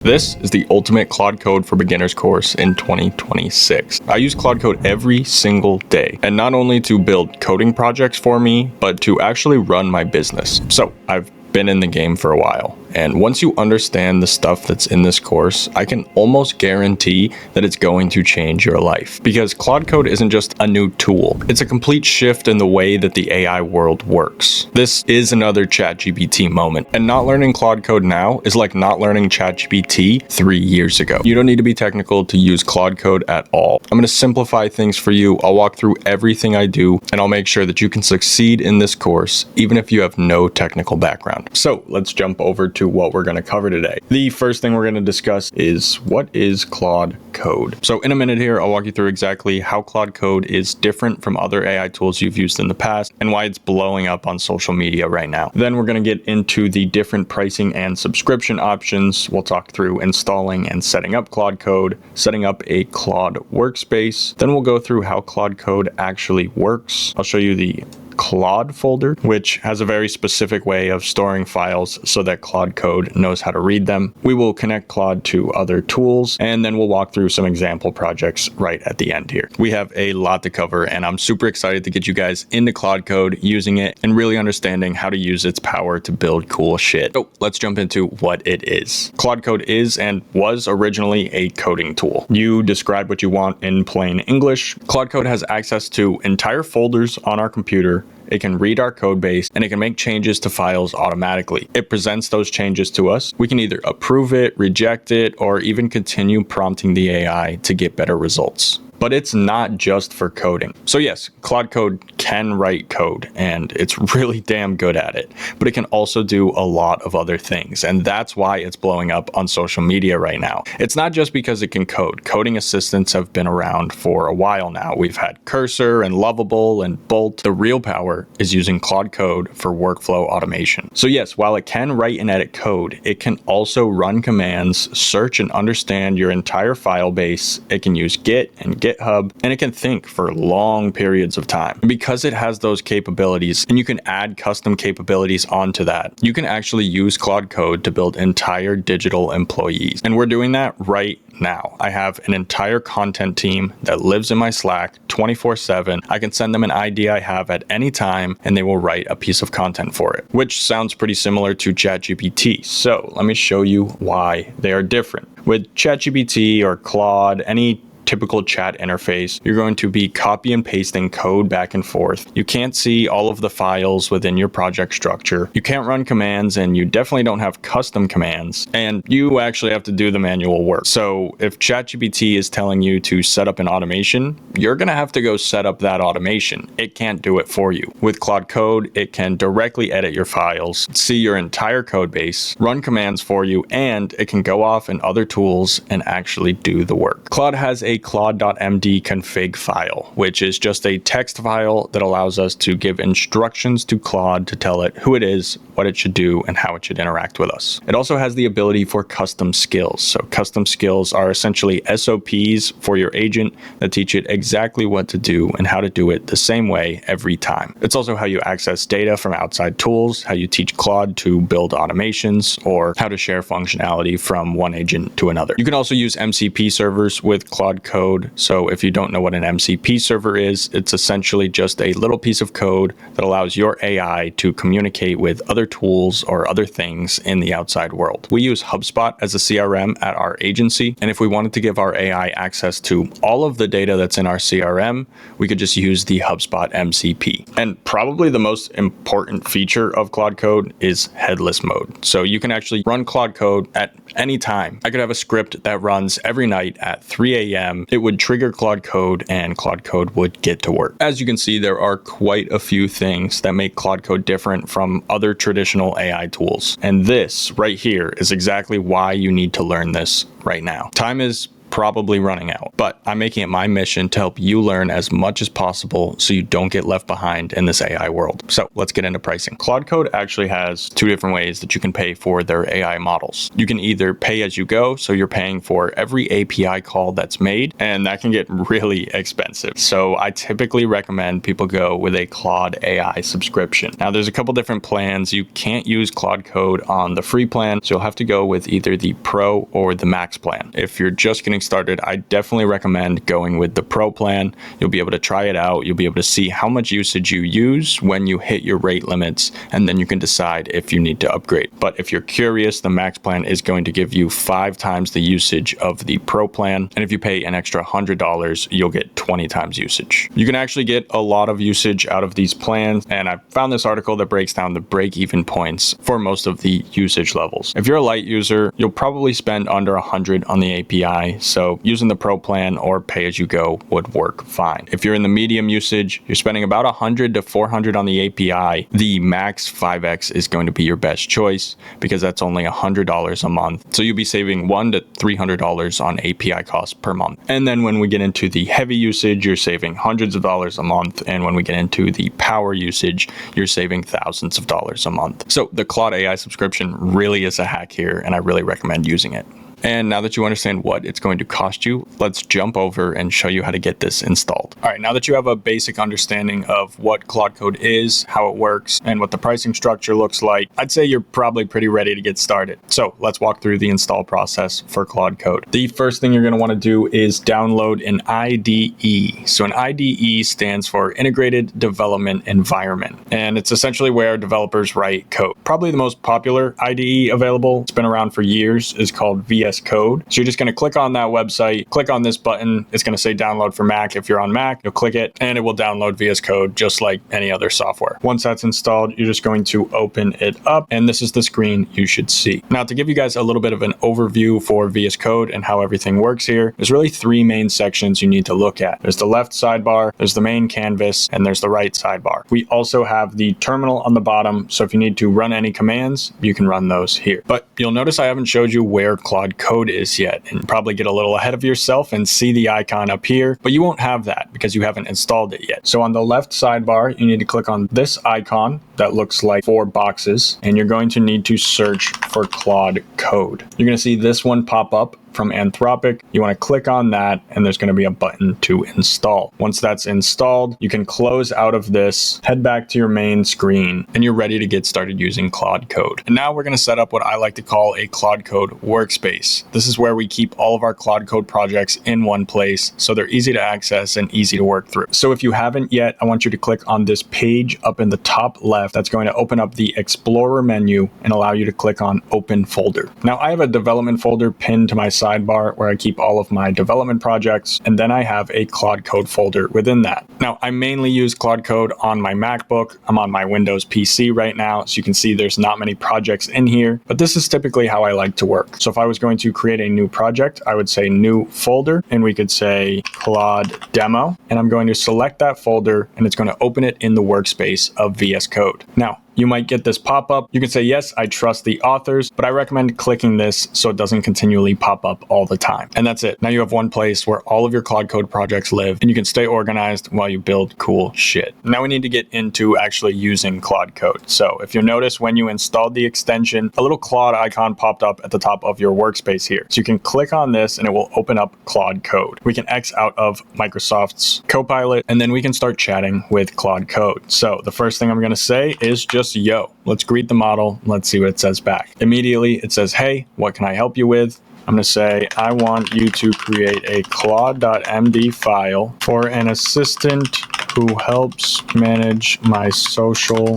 This is the ultimate Claude Code for Beginners course in 2026. I use Claude Code every single day, and not only to build coding projects for me, but to actually run my business. So I've been in the game for a while, and once you understand the stuff that's in this course, I can almost guarantee that it's going to change your life. Because Claude Code isn't just a new tool, it's a complete shift in the way that the AI world works. This is another ChatGPT moment, and not learning Claude Code now is like not learning ChatGPT 3 years ago. You don't need to be technical to use Claude Code at all. I'm going to simplify things for you. I'll walk through everything I do, and I'll make sure that you can succeed in this course, even if you have no technical background. So let's jump over to what we're going to cover today. The first thing we're going to discuss is what is Claude Code. So in a minute here, I'll walk you through exactly how Claude Code is different from other AI tools you've used in the past and why it's blowing up on social media right now. Then we're going to get into the different pricing and subscription options. We'll talk through installing and setting up Claude Code, setting up a Claude workspace. Then we'll go through how Claude Code actually works. I'll show you the Claude folder, which has a very specific way of storing files so that Claude Code knows how to read them. We will connect Claude to other tools, and then we'll walk through some example projects right at the end here. We have a lot to cover, and I'm super excited to get you guys into Claude Code, using it, and really understanding how to use its power to build cool shit. So let's jump into what it is. Claude Code is and was originally a coding tool. You describe what you want in plain English. Claude Code has access to entire folders on our computer. It can read our code base, and it can make changes to files automatically. It presents those changes to us. We can either approve it, reject it, or even continue prompting the AI to get better results. But it's not just for coding. So yes, Claude Code can write code, and it's really damn good at it, but it can also do a lot of other things, and that's why it's blowing up on social media right now. It's not just because it can code. Coding assistants have been around for a while now. We've had Cursor and Lovable and Bolt. The real power is using Claude Code for workflow automation. So yes, while it can write and edit code, it can also run commands, search and understand your entire file base. It can use Git and GitHub, and it can think for long periods of time. And because it has those capabilities, and you can add custom capabilities onto that, you can actually use Claude Code to build entire digital employees. And we're doing that right now. I have an entire content team that lives in my Slack 24/7. I can send them an idea I have at any time, and they will write a piece of content for it, which sounds pretty similar to ChatGPT. So let me show you why they are different. With ChatGPT or Claude, any typical chat interface, you're going to be copy and pasting code back and forth. You can't see all of the files within your project structure. You can't run commands, and you definitely don't have custom commands, and you actually have to do the manual work. So if ChatGPT is telling you to set up an automation, you're going to have to go set up that automation. It can't do it for you. With Claude Code, it can directly edit your files, see your entire code base, run commands for you, and it can go off in other tools and actually do the work. Claude has a Claude.md config file, which is just a text file that allows us to give instructions to Claude to tell it who it is, what it should do, and how it should interact with us. It also has the ability for custom skills. So custom skills are essentially SOPs for your agent that teach it exactly what to do and how to do it the same way every time. It's also how you access data from outside tools, how you teach Claude to build automations, or how to share functionality from one agent to another. You can also use MCP servers with Claude Code. So if you don't know what an MCP server is, it's essentially just a little piece of code that allows your AI to communicate with other tools or other things in the outside world. We use HubSpot as a CRM at our agency, and if we wanted to give our AI access to all of the data that's in our CRM, we could just use the HubSpot MCP. And probably the most important feature of Claude Code is headless mode. So you can actually run Claude Code at any time. I could have a script that runs every night at 3 a.m. It would trigger Claude Code, and Claude Code would get to work. As you can see, there are quite a few things that make Claude Code different from other traditional AI tools. And this right here is exactly why you need to learn this right now. Time is probably running out. But I'm making it my mission to help you learn as much as possible so you don't get left behind in this AI world. So let's get into pricing. Claude Code actually has two different ways that you can pay for their AI models. You can either pay as you go, so you're paying for every API call that's made, and that can get really expensive. So I typically recommend people go with a Claude AI subscription. Now there's a couple different plans. You can't use Claude Code on the free plan, so you'll have to go with either the Pro or the Max plan. If you're just getting started, I definitely recommend going with the Pro plan. You'll be able to try it out. You'll be able to see how much usage you use when you hit your rate limits, and then you can decide if you need to upgrade. But if you're curious, the Max plan is going to give you 5 times the usage of the Pro plan. And if you pay an extra $100, you'll get 20 times usage. You can actually get a lot of usage out of these plans, and I found this article that breaks down the break-even points for most of the usage levels. If you're a light user, you'll probably spend under 100 on the API, so using the Pro plan or pay as you go would work fine. If you're in the medium usage, you're spending about 100 to 400 on the API. The Max 5X is going to be your best choice because that's only $100 a month. So you'll be saving $100 to $300 on API costs per month. And then when we get into the heavy usage, you're saving hundreds of dollars a month. And when we get into the power usage, you're saving thousands of dollars a month. So the Claude AI subscription really is a hack here, and I really recommend using it. And now that you understand what it's going to cost you, let's jump over and show you how to get this installed. All right, now that you have a basic understanding of what Claude Code is, how it works, and what the pricing structure looks like, I'd say you're probably pretty ready to get started. So let's walk through the install process for Claude Code. The first thing you're going to want to do is download an IDE. So an IDE stands for Integrated Development Environment, and it's essentially where developers write code. Probably the most popular IDE available, it's been around for years, is called VS Code. So you're just going to click on that website, click on this button. It's going to say download for Mac. If you're on Mac, you'll click it and it will download VS Code just like any other software. Once that's installed, you're just going to open it up, and this is the screen you should see. Now, to give you guys a little bit of an overview for VS Code and how everything works here, there's really 3 main sections you need to look at. There's the left sidebar, there's the main canvas, and there's the right sidebar. We also have the terminal on the bottom, so if you need to run any commands, you can run those here. But you'll notice I haven't showed you where Claude Code is yet, and probably get a little ahead of yourself and see the icon up here, but you won't have that because you haven't installed it yet. So on the left sidebar, you need to click on this icon that looks like 4 boxes, and you're going to need to search for Claude Code. You're going to see this one pop up from Anthropic. You want to click on that, and there's going to be a button to install. Once that's installed, you can close out of this, head back to your main screen, and you're ready to get started using Claude Code. And now we're going to set up what I like to call a Claude Code workspace. This is where we keep all of our Claude Code projects in one place, so they're easy to access and easy to work through. So if you haven't yet, I want you to click on this page up in the top left. That's going to open up the Explorer menu and allow you to click on Open Folder. Now I have a development folder pinned to my sidebar where I keep all of my development projects, and then I have a Claude Code folder within that. Now, I mainly use Claude Code on my MacBook. I'm on my Windows PC right now, so you can see there's not many projects in here, but this is typically how I like to work. So if I was going to create a new project, I would say new folder, and we could say Claude Demo, and I'm going to select that folder, and it's going to open it in the workspace of VS Code. Now, you might get this pop-up. You can say, yes, I trust the authors, but I recommend clicking this so it doesn't continually pop up all the time. And that's it. Now you have one place where all of your Claude Code projects live, and you can stay organized while you build cool shit. Now we need to get into actually using Claude Code. So if you notice when you installed the extension, a little Claude icon popped up at the top of your workspace here. So you can click on this and it will open up Claude Code. We can X out of Microsoft's Copilot, and then we can start chatting with Claude Code. So the first thing I'm going to say is just yo. Let's greet the model. Let's see what it says back. Immediately it says, hey, what can I help you with? I'm going to say, I want you to create a Claude.md file for an assistant who helps manage my social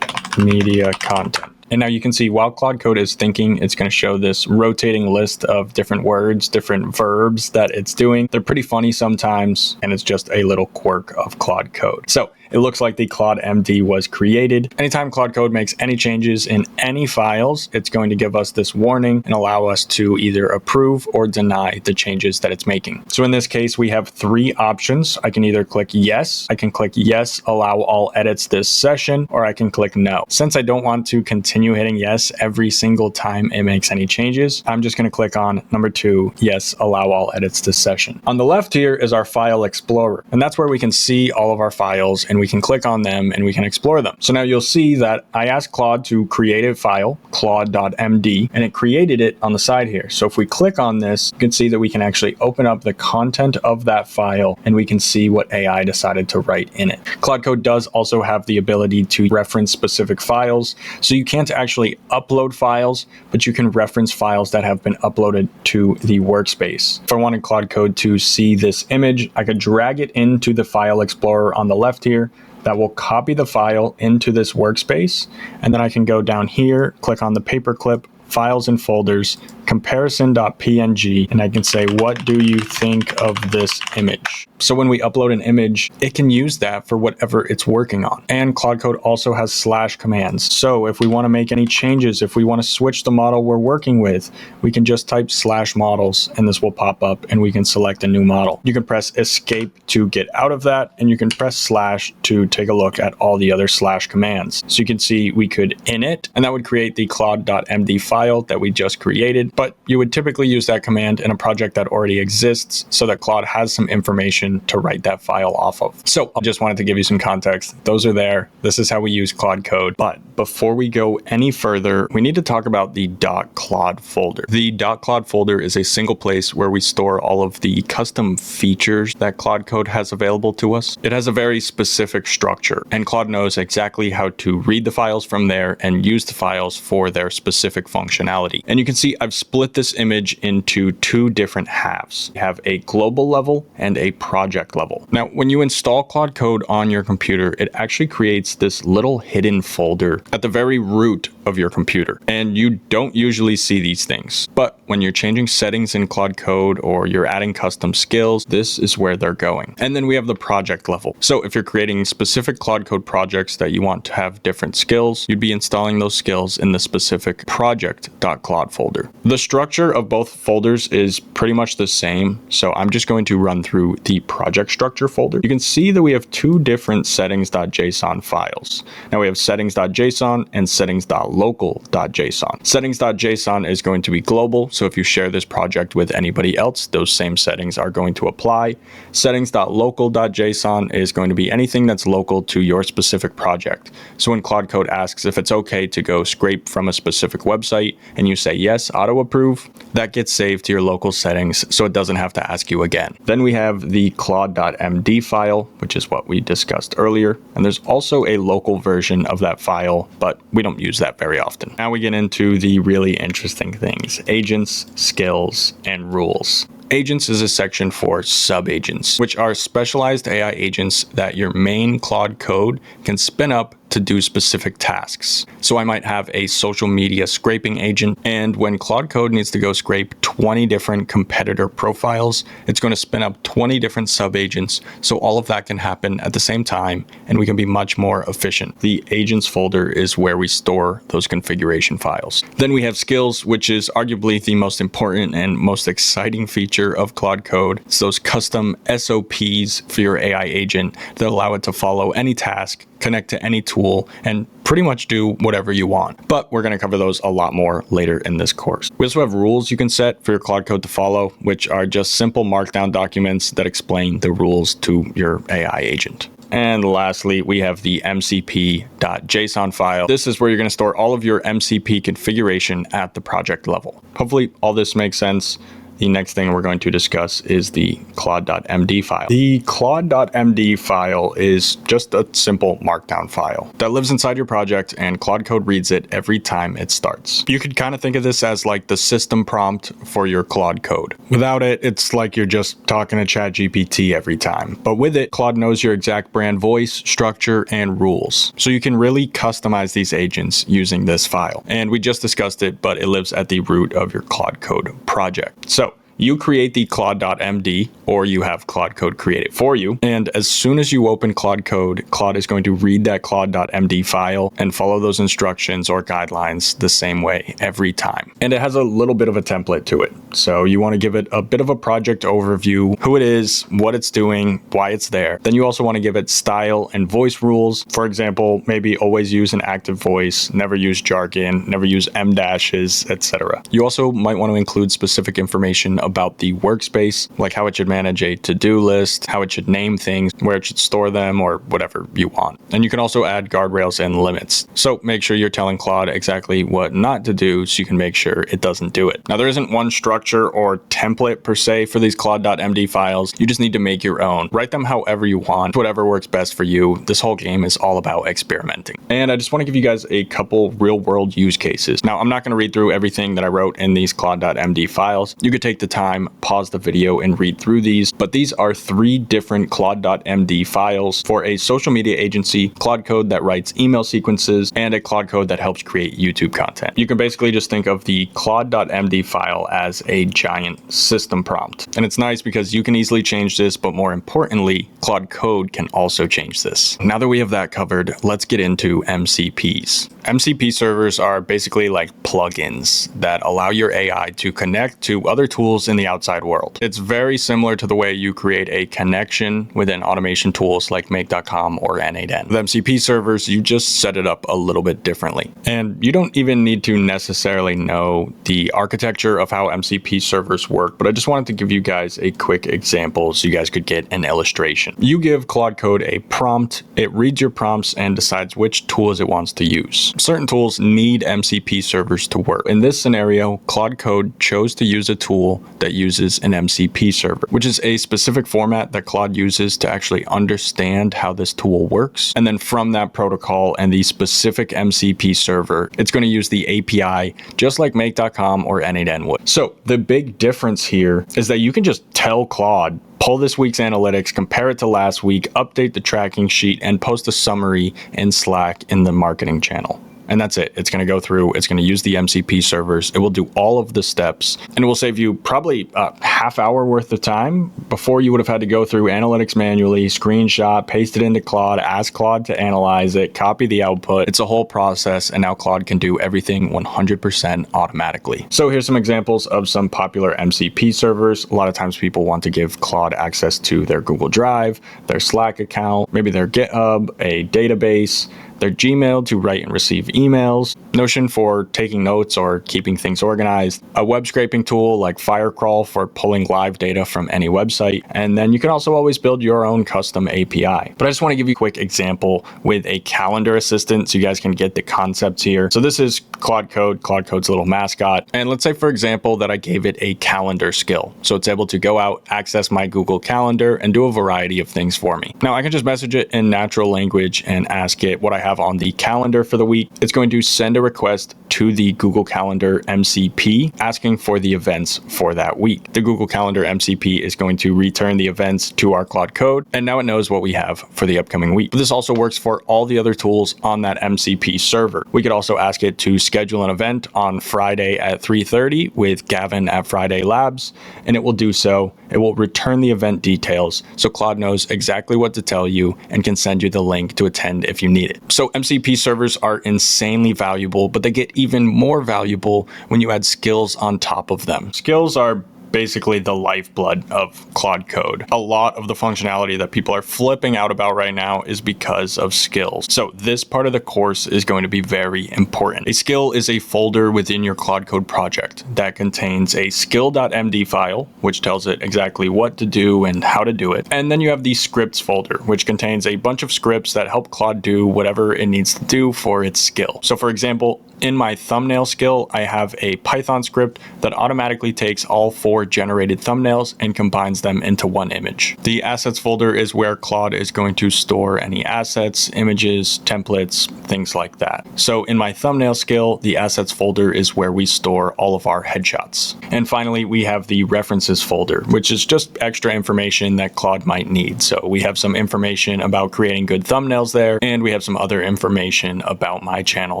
media content. And now you can see while Claude Code is thinking, it's going to show this rotating list of different words, different verbs that it's doing. They're pretty funny sometimes, and it's just a little quirk of Claude Code. So it looks like the CLAUDE.md was created. Anytime Claude Code makes any changes in any files, it's going to give us this warning and allow us to either approve or deny the changes that it's making. So in this case, we have three options. I can either click yes, I can click yes, allow all edits this session, or I can click no. Since I don't want to continue hitting yes every single time it makes any changes, I'm just going to click on number 2, yes, allow all edits this session. On the left here is our file explorer, and that's where we can see all of our files and we can click on them and we can explore them. So now you'll see that I asked Claude to create a file, Claude.md, and it created it on the side here. So if we click on this, you can see that we can actually open up the content of that file and we can see what AI decided to write in it. Claude Code does also have the ability to reference specific files. So you can't actually upload files, but you can reference files that have been uploaded to the workspace. If I wanted Claude Code to see this image, I could drag it into the file explorer on the left here. That will copy the file into this workspace. And then I can go down here, click on the paperclip, files and folders, comparison.png, and I can say, what do you think of this image? So when we upload an image, it can use that for whatever it's working on. And Claude Code also has slash commands. So if we want to make any changes, if we want to switch the model we're working with, we can just type slash models and this will pop up and we can select a new model. You can press escape to get out of that, and you can press slash to take a look at all the other slash commands. So you can see we could init, and that would create the Claude.md file that we just created. But you would typically use that command in a project that already exists so that Claude has some information to write that file off of. So I just wanted to give you some context. Those are there. This is how we use Claude Code. But before we go any further, we need to talk about the .claude folder. The .claude folder is a single place where we store all of the custom features that Claude Code has available to us. It has a very specific structure, and Claude knows exactly how to read the files from there and use the files for their specific functionality. And you can see I've split this image into two different halves. We have a global level and a project level. Now, when you install Claude Code on your computer, it actually creates this little hidden folder at the very root of your computer. And you don't usually see these things. But when you're changing settings in Claude Code or you're adding custom skills, this is where they're going. And then we have the project level. So if you're creating specific Claude Code projects that you want to have different skills, you'd be installing those skills in the specific project.claude folder. The structure of both folders is pretty much the same. So I'm just going to run through the project structure folder. You can see that we have two different settings.json files. Now we have settings.json and settings.local.json. Settings.json is going to be global. So if you share this project with anybody else, those same settings are going to apply. Settings.local.json is going to be anything that's local to your specific project. So when Claude Code asks if it's okay to go scrape from a specific website and you say yes, auto approve, that gets saved to your local settings so it doesn't have to ask you again. Then we have the Claude.md file, which is what we discussed earlier. And there's also a local version of that file, but we don't use that very often. Now we get into the really interesting things: agents, skills, and rules. Agents is a section for sub-agents, which are specialized AI agents that your main Claude Code can spin up to do specific tasks. So I might have a social media scraping agent, and when Claude Code needs to go scrape 20 different competitor profiles, it's going to spin up 20 different sub-agents, so all of that can happen at the same time, and we can be much more efficient. The agents folder is where we store those configuration files. Then we have skills, which is arguably the most important and most exciting feature of Claude Code. It's those custom SOPs for your AI agent that allow it to follow any task, connect to any tool, and pretty much do whatever you want. But we're going to cover those a lot more later in this course. We also have rules you can set for your Claude Code to follow, which are just simple markdown documents that explain the rules to your AI agent. And lastly, we have the mcp.json file. This is where you're going to store all of your MCP configuration at the project level. Hopefully all this makes sense. The next thing we're going to discuss is the Claude.md file. The Claude.md file is just a simple markdown file that lives inside your project, and Claude Code reads it every time it starts. You could kind of think of this as like the system prompt for your Claude Code. Without it, it's like you're just talking to ChatGPT every time. But with it, Claude knows your exact brand voice, structure, and rules. So you can really customize these agents using this file. And we just discussed it, but it lives at the root of your Claude Code project. So you create the Claude.md, or you have Claude Code create it for you. And as soon as you open Claude Code, Claude is going to read that Claude.md file and follow those instructions or guidelines the same way every time. And it has a little bit of a template to it. So you want to give it a bit of a project overview, who it is, what it's doing, why it's there. Then you also want to give it style and voice rules. For example, maybe always use an active voice, never use jargon, never use em dashes, etc. You also might want to include specific information about the workspace, like how it should manage a to-do list, how it should name things, where it should store them, or whatever you want. And you can also add guardrails and limits. So make sure you're telling Claude exactly what not to do so you can make sure it doesn't do it. Now, there isn't one structure or template per se for these Claude.md files. You just need to make your own. Write them however you want, whatever works best for you. This whole game is all about experimenting. And I just want to give you guys a couple real-world use cases. Now, I'm not going to read through everything that I wrote in these Claude.md files. You could take the time, pause the video, and read through these, but these are 3 different Claude.md files for a social media agency, Claude Code that writes email sequences, and a Claude Code that helps create YouTube content. You can basically just think of the Claude.md file as a giant system prompt. And it's nice because you can easily change this, but more importantly, Claude Code can also change this. Now that we have that covered, let's get into MCPs. MCP servers are basically like plugins that allow your AI to connect to other tools in the outside world. It's very similar to the way you create a connection within automation tools like make.com or N8N. With MCP servers, you just set it up a little bit differently. And you don't even need to necessarily know the architecture of how MCP servers work, but I just wanted to give you guys a quick example so you guys could get an illustration. You give Claude Code a prompt, it reads your prompts and decides which tools it wants to use. Certain tools need MCP servers to work. In this scenario, Claude Code chose to use a tool that uses an MCP server, which is a specific format that Claude uses to actually understand how this tool works. And then from that protocol and the specific MCP server, it's going to use the API just like make.com or N8N would. So the big difference here is that you can just tell Claude, pull this week's analytics, compare it to last week, update the tracking sheet, and post a summary in Slack in the marketing channel. And that's it. It's going to go through, it's going to use the MCP servers. It will do all of the steps, and it will save you probably a half hour worth of time. Before, you would have had to go through analytics manually, screenshot, paste it into Claude, ask Claude to analyze it, copy the output. It's a whole process, and now Claude can do everything 100% automatically. So here's some examples of some popular MCP servers. A lot of times people want to give Claude access to their Google Drive, their Slack account, maybe their GitHub, a database, their Gmail to write and receive emails, Notion for taking notes or keeping things organized, a web scraping tool like Firecrawl for pulling live data from any website, and then you can also always build your own custom API. But I just want to give you a quick example with a calendar assistant so you guys can get the concepts here. So this is Claude Code, Claude Code's little mascot. And let's say, for example, that I gave it a calendar skill. So it's able to go out, access my Google Calendar, and do a variety of things for me. Now I can just message it in natural language and ask it what I have on the calendar for the week. It's going to send a request to the Google Calendar MCP asking for the events for that week. The Google Calendar MCP is going to return the events to our Claude Code, and now it knows what we have for the upcoming week. But this also works for all the other tools on that MCP server. We could also ask it to schedule an event on Friday at 3:30 with Gavin at Friday Labs, and it will do so. It will return the event details so Claude knows exactly what to tell you and can send you the link to attend if you need it. So MCP servers are insanely valuable, but they get even more valuable when you add skills on top of them. Skills are basically the lifeblood of Claude Code. A lot of the functionality that people are flipping out about right now is because of skills. So this part of the course is going to be very important. A skill is a folder within your Claude Code project that contains a skill.md file, which tells it exactly what to do and how to do it. And then you have the scripts folder, which contains a bunch of scripts that help Claude do whatever it needs to do for its skill. So for example, in my thumbnail skill, I have a Python script that automatically takes all 4 generated thumbnails and combines them into one image. The assets folder is where Claude is going to store any assets, images, templates, things like that. So in my thumbnail skill, the assets folder is where we store all of our headshots. And finally, we have the references folder, which is just extra information that Claude might need. So we have some information about creating good thumbnails there, and we have some other information about my channel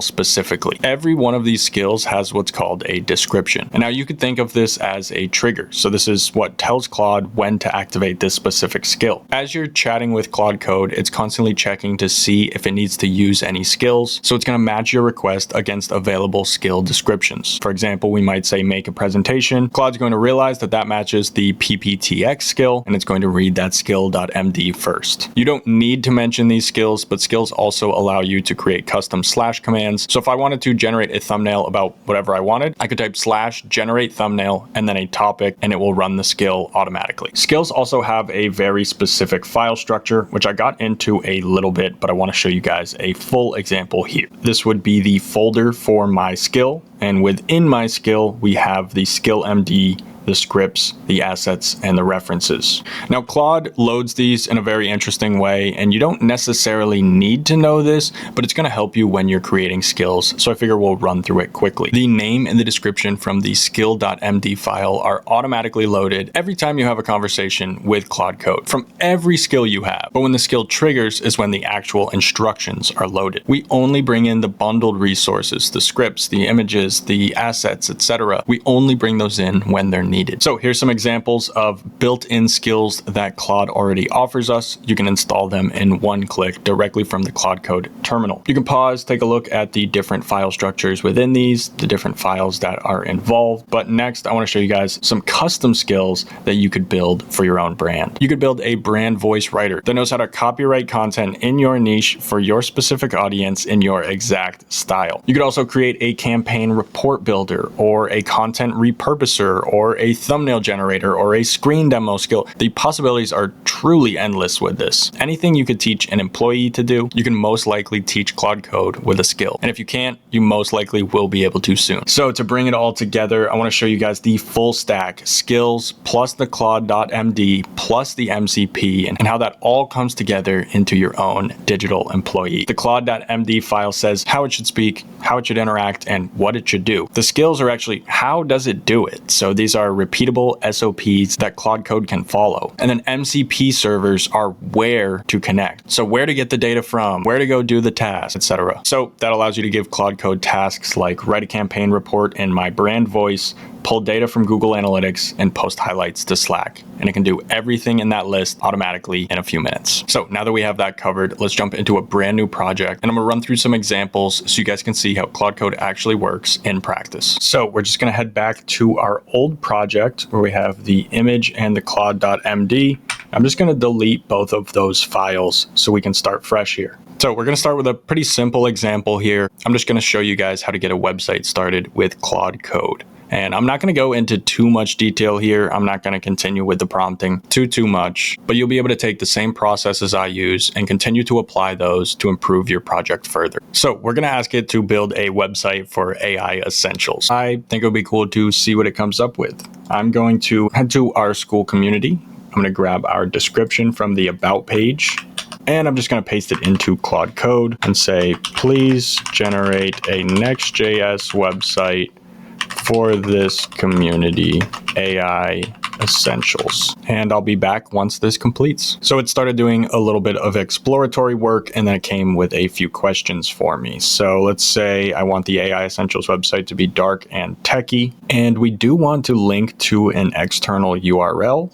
specifically. every one of these skills has what's called a description. And now you could think of this as a trigger. So this is what tells Claude when to activate this specific skill. As you're chatting with Claude Code, it's constantly checking to see if it needs to use any skills. So it's going to match your request against available skill descriptions. For example, we might say make a presentation. Claude's going to realize that that matches the PPTX skill, and it's going to read that skill.md first. You don't need to mention these skills, but skills also allow you to create custom slash commands. So if I wanted to generate a thumbnail about whatever I wanted, I could type slash generate thumbnail and then a topic, and it will run the skill automatically. Skills also have a very specific file structure, which I got into a little bit, but I want to show you guys a full example here. This would be the folder for my skill, and within my skill, we have the skill.md, the scripts, the assets, and the references. Now, Claude loads these in a very interesting way, and you don't necessarily need to know this, but it's going to help you when you're creating skills, so I figure we'll run through it quickly. The name and the description from the skill.md file are automatically loaded every time you have a conversation with Claude Code from every skill you have, but when the skill triggers is when the actual instructions are loaded. We only bring in the bundled resources, the scripts, the images, the assets, etc. We only bring those in when they're needed. So here's some examples of built-in skills that Claude already offers us. You can install them in one click directly from the Claude Code terminal. You can pause, take a look at the different file structures within these, the different files that are involved. But next, I want to show you guys some custom skills that you could build for your own brand. You could build a brand voice writer that knows how to copyright content in your niche for your specific audience in your exact style. You could also create a campaign report builder or a content repurposer or a thumbnail generator or a screen demo skill. The possibilities are truly endless with this. Anything you could teach an employee to do, you can most likely teach Claude Code with a skill. And if you can't, you most likely will be able to soon. So to bring it all together, I want to show you guys the full stack skills plus the Claude.md plus the MCP and how that all comes together into your own digital employee. The Claude.md file says how it should speak, how it should interact, and what it should do. The skills are actually how does it do it. So these are repeatable SOPs that Claude Code can follow. And then MCP servers are where to connect. So where to get the data from, where to go do the task, etc. So that allows you to give Claude Code tasks like write a campaign report in my brand voice, pull data from Google Analytics, and post highlights to Slack. And it can do everything in that list automatically in a few minutes. So now that we have that covered, let's jump into a brand new project. And I'm gonna run through some examples so you guys can see how Claude Code actually works in practice. So we're just gonna head back to our old project where we have the image and the Claude.md. I'm just gonna delete both of those files so we can start fresh here. So we're gonna start with a pretty simple example here. I'm just gonna show you guys how to get a website started with Claude Code. And I'm not going to go into too much detail here. I'm not going to continue with the prompting too much, but you'll be able to take the same processes I use and continue to apply those to improve your project further. So we're going to ask it to build a website for AI essentials. I think it would be cool to see what it comes up with. I'm going to head to our school community. I'm going to grab our description from the about page. And I'm just going to paste it into Claude Code and say, please generate a Next.js website for this community, AI essentials. And I'll be back once this completes. So it started doing a little bit of exploratory work, and then it came with a few questions for me. So let's say I want the AI essentials website to be dark and techy, and we do want to link to an external URL.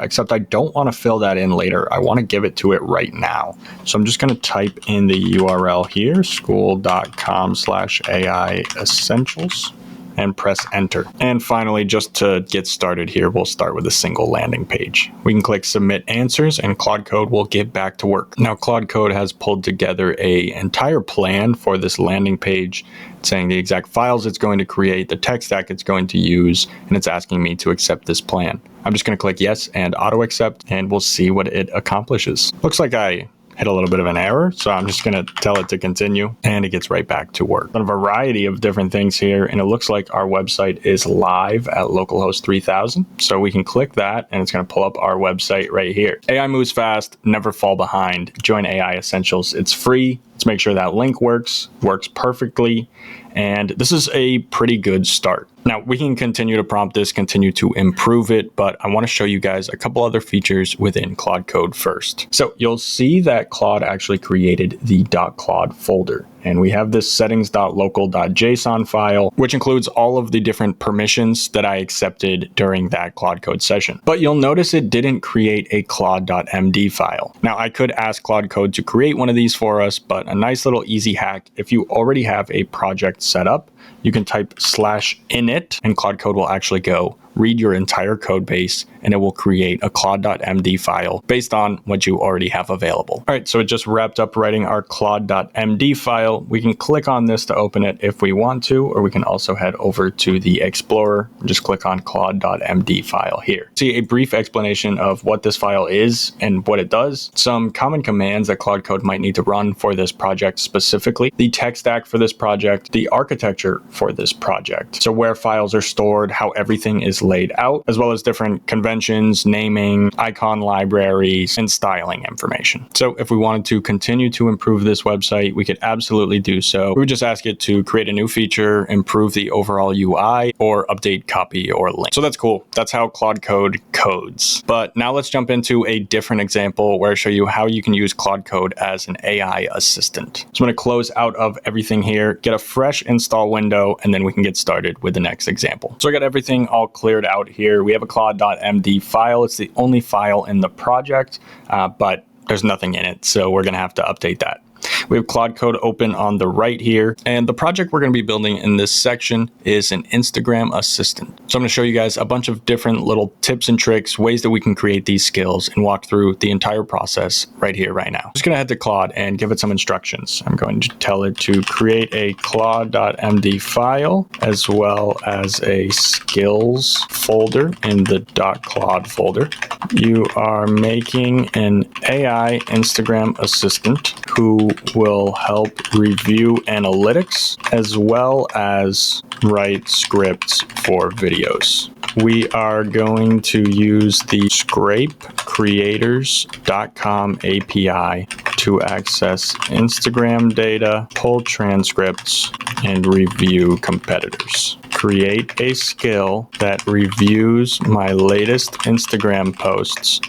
Except I don't want to fill that in later. I want to give it to it right now. So I'm just going to type in the URL here, school.com/AI essentials. And press enter. And finally, just to get started here, we'll start with a single landing page. We can click submit answers and Claude Code will get back to work. Now, Claude Code has pulled together an entire plan for this landing page, saying the exact files it's going to create, the tech stack it's going to use, and it's asking me to accept this plan. I'm just going to click yes and auto accept, and we'll see what it accomplishes. Looks like I hit a little bit of an error, so I'm just going to tell it to continue, and it gets right back to work. A variety of different things here, and it looks like our website is live at localhost 3000, so we can click that, and it's going to pull up our website right here. AI moves fast, never fall behind. Join AI Essentials. It's free. Let's make sure that link works perfectly. And this is a pretty good start. Now we can continue to prompt this, continue to improve it, but I want to show you guys a couple other features within Claude Code first. So you'll see that Claude actually created the .claude folder. And we have this settings.local.json file, which includes all of the different permissions that I accepted during that Claude Code session. But you'll notice it didn't create a Claude.md file. Now I could ask Claude Code to create one of these for us, but a nice little easy hack, if you already have a project set up, you can type /init and Claude Code will actually go read your entire code base and it will create a Claude.md file based on what you already have available. All right, so it just wrapped up writing our Claude.md file. We can click on this to open it if we want to, or we can also head over to the Explorer and just click on Claude.md file here. See a brief explanation of what this file is and what it does, some common commands that Claude Code might need to run for this project specifically, the tech stack for this project, the architecture for this project. So where files are stored, how everything is laid out, as well as different conventions, naming, icon libraries, and styling information. So if we wanted to continue to improve this website, we could absolutely do so. We would just ask it to create a new feature, improve the overall UI, or update copy or link. So that's cool. That's how Claude Code codes. But now let's jump into a different example where I show you how you can use Claude Code as an AI assistant. So I'm going to close out of everything here, get a fresh install window, and then we can get started with the next example. So I got everything all cleared out here. We have a Claude.md file. It's the only file in the project, but there's nothing in it. So we're going to have to update that. We have Claude Code open on the right here. And the project we're going to be building in this section is an Instagram assistant. So I'm going to show you guys a bunch of different little tips and tricks, ways that we can create these skills and walk through the entire process right here, right now. I'm just going to head to Claude and give it some instructions. I'm going to tell it to create a Claude.md file as well as a skills folder in the .claude folder. You are making an AI Instagram assistant who will help review analytics as well as write scripts for videos. We are going to use the scrapecreators.com API to access Instagram data, pull transcripts, and review competitors. Create a skill that reviews my latest Instagram posts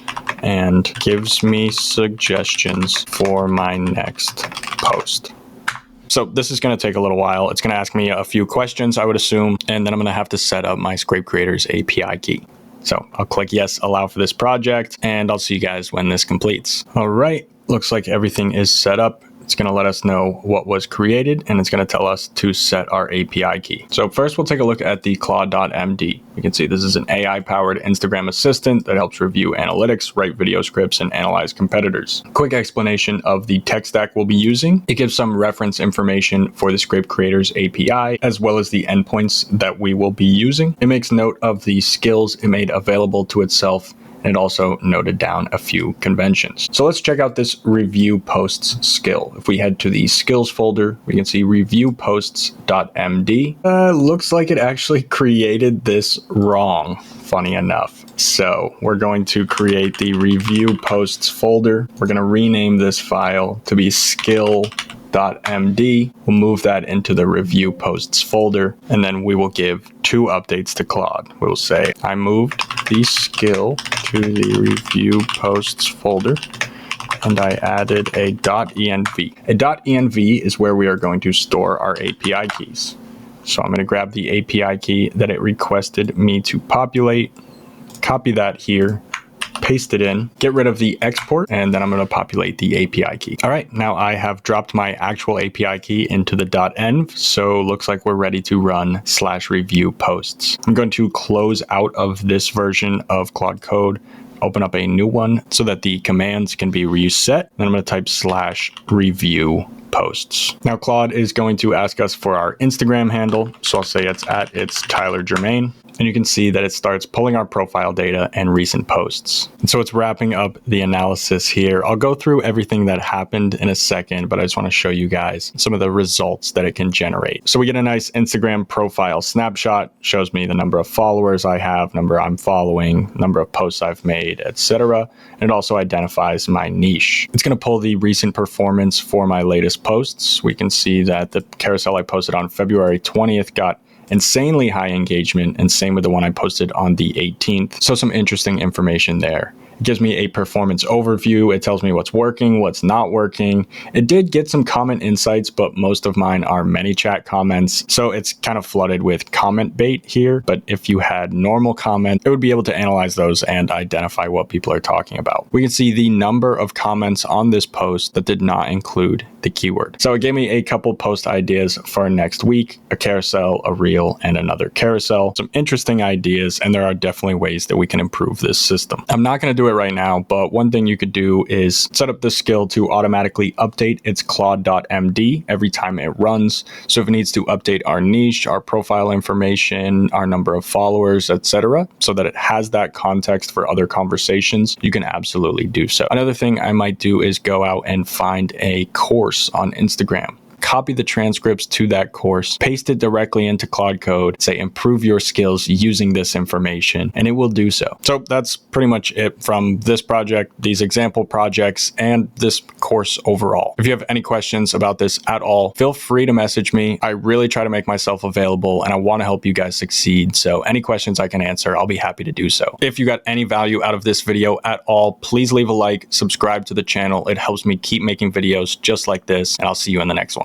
and gives me suggestions for my next post. So this is going to take a little while. It's going to ask me a few questions, I would assume, and then I'm going to have to set up my Scrape Creators API key. So I'll click yes, allow for this project, and I'll see you guys when this completes. All right, looks like everything is set up. It's going to let us know what was created, and it's going to tell us to set our API key. So first, we'll take a look at the Claude.md. You can see this is an AI-powered Instagram assistant that helps review analytics, write video scripts, and analyze competitors. Quick explanation of the tech stack we'll be using. It gives some reference information for the Scrape Creators API, as well as the endpoints that we will be using. It makes note of the skills it made available to itself, and also noted down a few conventions. So let's check out this review posts skill. If we head to the skills folder, we can see review posts.md. Looks like it actually created this wrong, funny enough. So we're going to create the review posts folder. We're going to rename this file to be skill.md. We'll move that into the review posts folder, and then we will give 2 updates to Claude. We'll say, I moved the skill to the review posts folder, and I added a .env. A .env is where we are going to store our API keys. So I'm going to grab the API key that it requested me to populate, copy that here, paste it in, get rid of the export, and then I'm going to populate the API key. All right, now I have dropped my actual API key into the .env, so looks like we're ready to run /review posts. I'm going to close out of this version of Claude Code, open up a new one so that the commands can be reset. Then I'm going to type /review posts. Now Claude is going to ask us for our Instagram handle. So I'll say it's Tyler Germain. And you can see that it starts pulling our profile data and recent posts. And so it's wrapping up the analysis here. I'll go through everything that happened in a second, but I just want to show you guys some of the results that it can generate. So we get a nice Instagram profile snapshot, shows me the number of followers I have, number I'm following, number of posts I've made, etc. And it also identifies my niche. It's going to pull the recent performance for my latest posts. We can see that the carousel I posted on February 20th got insanely high engagement, and same with the one I posted on the 18th. So some interesting information there. It gives me a performance overview. It tells me what's working, what's not working. It did get some comment insights, but most of mine are ManyChat comments. So it's kind of flooded with comment bait here. But if you had normal comments, it would be able to analyze those and identify what people are talking about. We can see the number of comments on this post that did not include the keyword. So it gave me a couple post ideas for next week, a carousel, a reel, and another carousel. Some interesting ideas, and there are definitely ways that we can improve this system. I'm not going to do it right now, but one thing you could do is set up the skill to automatically update its CLAUDE.md every time it runs. So if it needs to update our niche, our profile information, our number of followers, etc., so that it has that context for other conversations, you can absolutely do so. Another thing I might do is go out and find a course on Instagram. Copy the transcripts to that course, paste it directly into Claude Code, say improve your skills using this information, and it will do so. So that's pretty much it from this project, these example projects, and this course overall. If you have any questions about this at all, feel free to message me. I really try to make myself available, and I want to help you guys succeed. So any questions I can answer, I'll be happy to do so. If you got any value out of this video at all, please leave a like, subscribe to the channel. It helps me keep making videos just like this, and I'll see you in the next one.